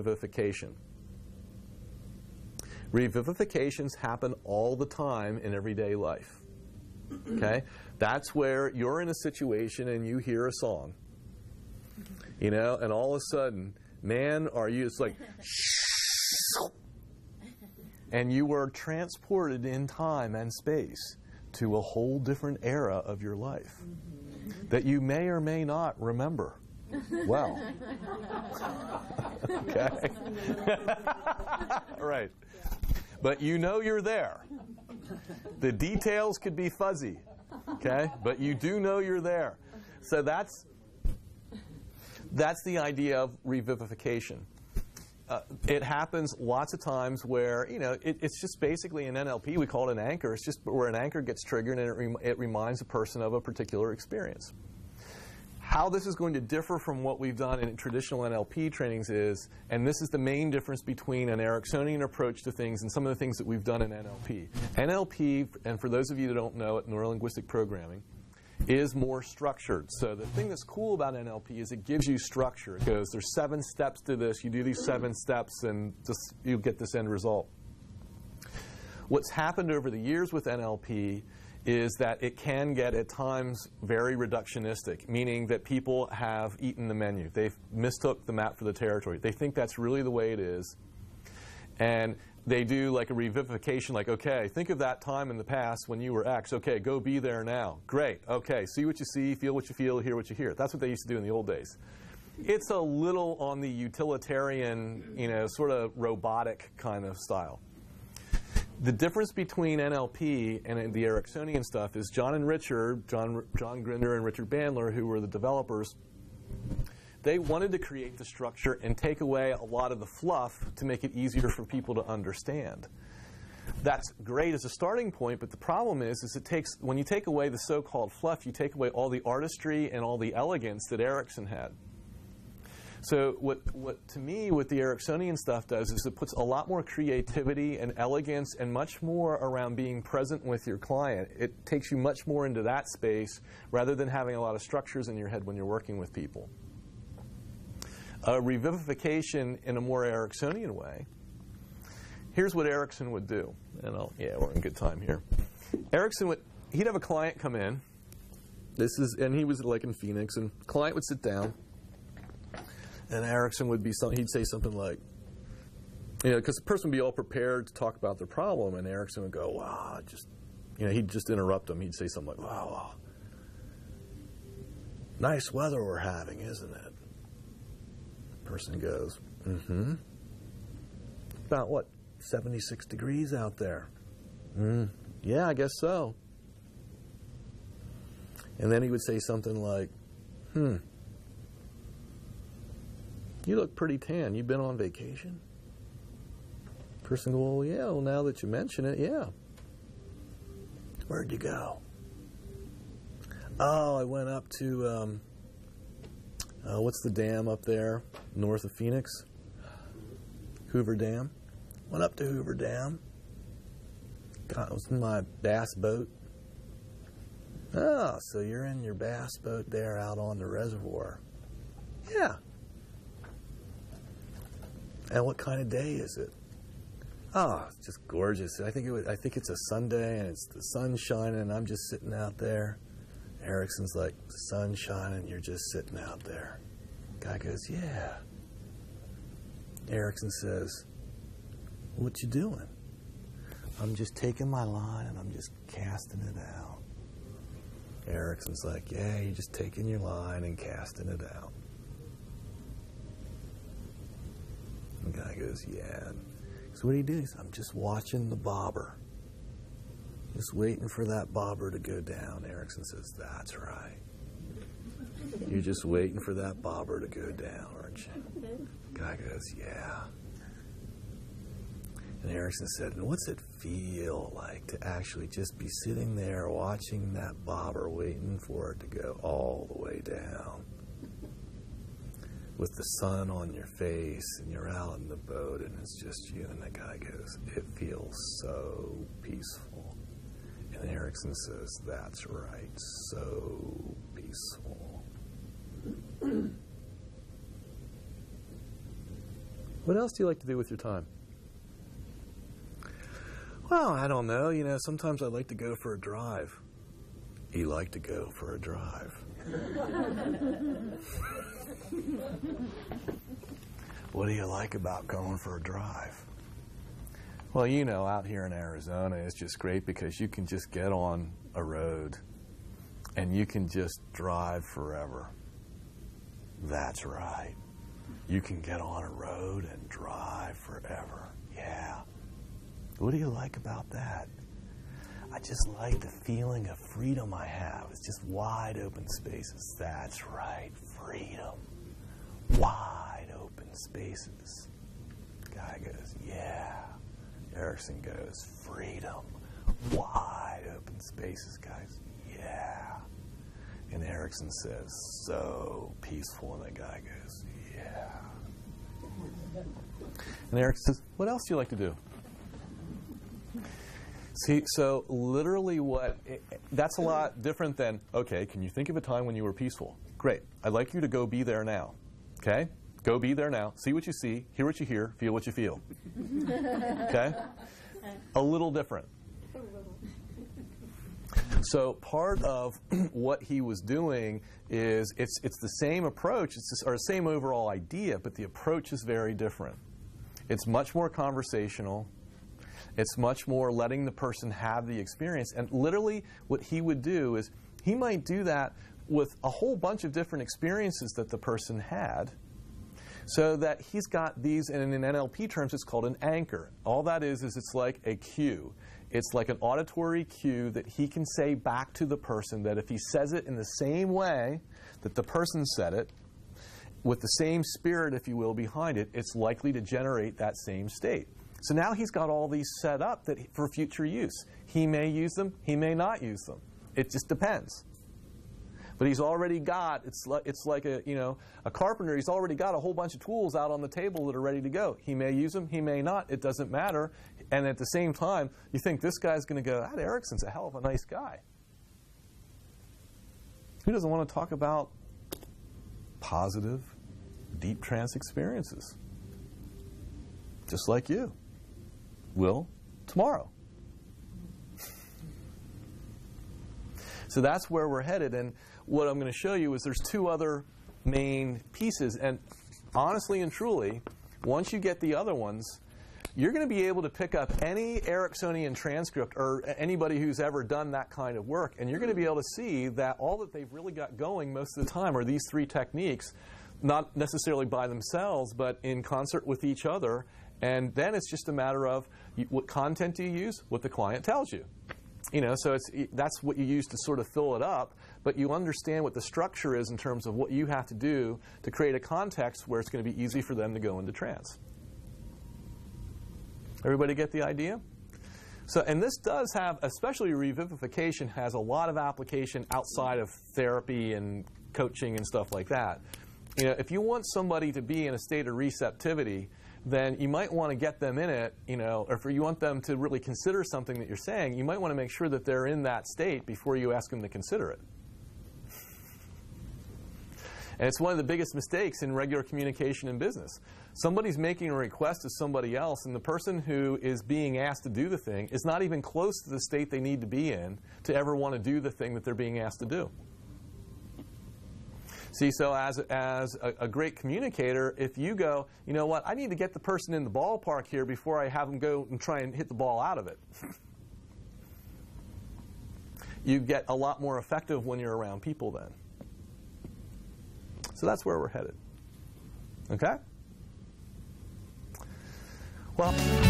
revivification. Revivifications happen all the time in everyday life. Okay? That's where you're in a situation and you hear a song. You know, and all of a sudden, man, are you, it's like, and you were transported in time and space to a whole different era of your life that you may or may not remember well. Okay? Right. But you know you're there. The details could be fuzzy. Okay? But you do know you're there. So that's the idea of revivification. It happens lots of times where, you know, it's just basically in NLP, we call it an anchor. It's just where an anchor gets triggered and it reminds a person of a particular experience. How this is going to differ from what we've done in traditional NLP trainings is, and this is the main difference between an Ericksonian approach to things and some of the things that we've done in NLP. NLP, and for those of you that don't know it, Neuro-Linguistic Programming, is more structured. So the thing that's cool about NLP is it gives you structure. It goes, there's 7 steps to this, you do these 7 steps and just you get this end result. What's happened over the years with NLP is that it can get at times very reductionistic, meaning that people have eaten the menu. They've mistook the map for the territory. They think that's really the way it is. And they do like a revivification, like, okay, think of that time in the past when you were X. Okay, go be there now. Great. Okay, see what you see, feel what you feel, hear what you hear. That's what they used to do in the old days. It's a little on the utilitarian, you know, sort of robotic kind of style. The difference between NLP and the Ericksonian stuff is John Grinder and Richard Bandler, who were the developers, they wanted to create the structure and take away a lot of the fluff to make it easier for people to understand. That's great as a starting point, but the problem is it takes, when you take away the so-called fluff, you take away all the artistry and all the elegance that Erikson had. So what to me, what the Ericksonian stuff does is it puts a lot more creativity and elegance and much more around being present with your client. It takes you much more into that space rather than having a lot of structures in your head when you're working with people. Revivification in a more Ericksonian way. Here's what Erikson would do. And we're in good time here. Erikson he'd have a client come in. And he was like in Phoenix, and the client would sit down. And Erikson would he'd say something like, you know, because the person would be all prepared to talk about their problem, and Erikson would go, wow, he'd just interrupt him. He'd say something like, wow, nice weather we're having, isn't it? The person goes, mm-hmm. About what, 76 degrees out there? Yeah, I guess so. And then he would say something like, you look pretty tan. You been on vacation? Person go, well, yeah, well, now that you mention it, yeah. Where'd you go? Oh, I went up to, what's the dam up there north of Phoenix? Hoover Dam. Went up to Hoover Dam. It was in my bass boat. Oh, so you're in your bass boat there out on the reservoir. Yeah. And what kind of day is it? Oh, it's just gorgeous. I think it's a Sunday, and it's the sun shining, and I'm just sitting out there. Erikson's like, the sun's shining, you're just sitting out there. Guy goes, yeah. Erikson says, what you doing? I'm just taking my line and I'm just casting it out. Erikson's like, yeah, you're just taking your line and casting it out. The guy goes, yeah. So what do you do? He says, I'm just watching the bobber. Just waiting for that bobber to go down. Erikson says, that's right. You're just waiting for that bobber to go down, aren't you? The guy goes, yeah. And Erikson said, and what's it feel like to actually just be sitting there watching that bobber, waiting for it to go all the way down? With the sun on your face, and you're out in the boat, and it's just you. And the guy goes, it feels so peaceful. And Erikson says, that's right, so peaceful. What else do you like to do with your time? Well, I don't know. You know, sometimes I like to go for a drive. You like to go for a drive. What do you like about going for a drive? Well, you know, out here in Arizona, it's just great because you can just get on a road and you can just drive forever. That's right. You can get on a road and drive forever. Yeah. What do you like about that? I just like the feeling of freedom I have. It's just wide open spaces. That's right. Freedom. Wide open spaces. Guy goes, yeah. Erikson goes, freedom. Wide open spaces, guys. Yeah. And Erikson says, so peaceful. And the guy goes, yeah. And Erikson says, what else do you like to do? See, so literally that's a lot different than, okay, can you think of a time when you were peaceful? Great. I'd like you to go be there now. Okay? Go be there now. See what you see, hear what you hear, feel what you feel. Okay? A little different. So part of what he was doing is it's the same approach, or the same overall idea, but the approach is very different. It's much more conversational. It's much more letting the person have the experience. And literally what he would do is he might do that with a whole bunch of different experiences that the person had, so that he's got these, and in NLP terms it's called an anchor. All that is it's like a cue. It's like an auditory cue that he can say back to the person, that if he says it in the same way that the person said it, with the same spirit, if you will, behind it, it's likely to generate that same state. So now he's got all these set up for future use. He may use them, he may not use them. It just depends. But he's already got, it's like a carpenter, he's already got a whole bunch of tools out on the table that are ready to go. He may use them, he may not, it doesn't matter. And at the same time, you think this guy's going to go, that Erikson's a hell of a nice guy. Who doesn't want to talk about positive, deep trance experiences? Just like you will tomorrow. So that's where we're headed. And what I'm going to show you is there's two other main pieces. And honestly and truly, once you get the other ones, you're going to be able to pick up any Eriksonian transcript or anybody who's ever done that kind of work, and you're going to be able to see that all that they've really got going most of the time are these three techniques, not necessarily by themselves, but in concert with each other. And then it's just a matter of what content do you use, what the client tells you. So that's what you use to sort of fill it up, but you understand what the structure is in terms of what you have to do to create a context where it's going to be easy for them to go into trance. Everybody get the idea? So, and this does have, especially revivification, has a lot of application outside of therapy and coaching and stuff like that. If you want somebody to be in a state of receptivity, then you might want to get them in it, or if you want them to really consider something that you're saying, you might want to make sure that they're in that state before you ask them to consider it. And it's one of the biggest mistakes in regular communication in business. Somebody's making a request to somebody else, and the person who is being asked to do the thing is not even close to the state they need to be in to ever want to do the thing that they're being asked to do. See, so as a great communicator, if you go, you know what, I need to get the person in the ballpark here before I have them go and try and hit the ball out of it. You get a lot more effective when you're around people then. So that's where we're headed. Okay? Well...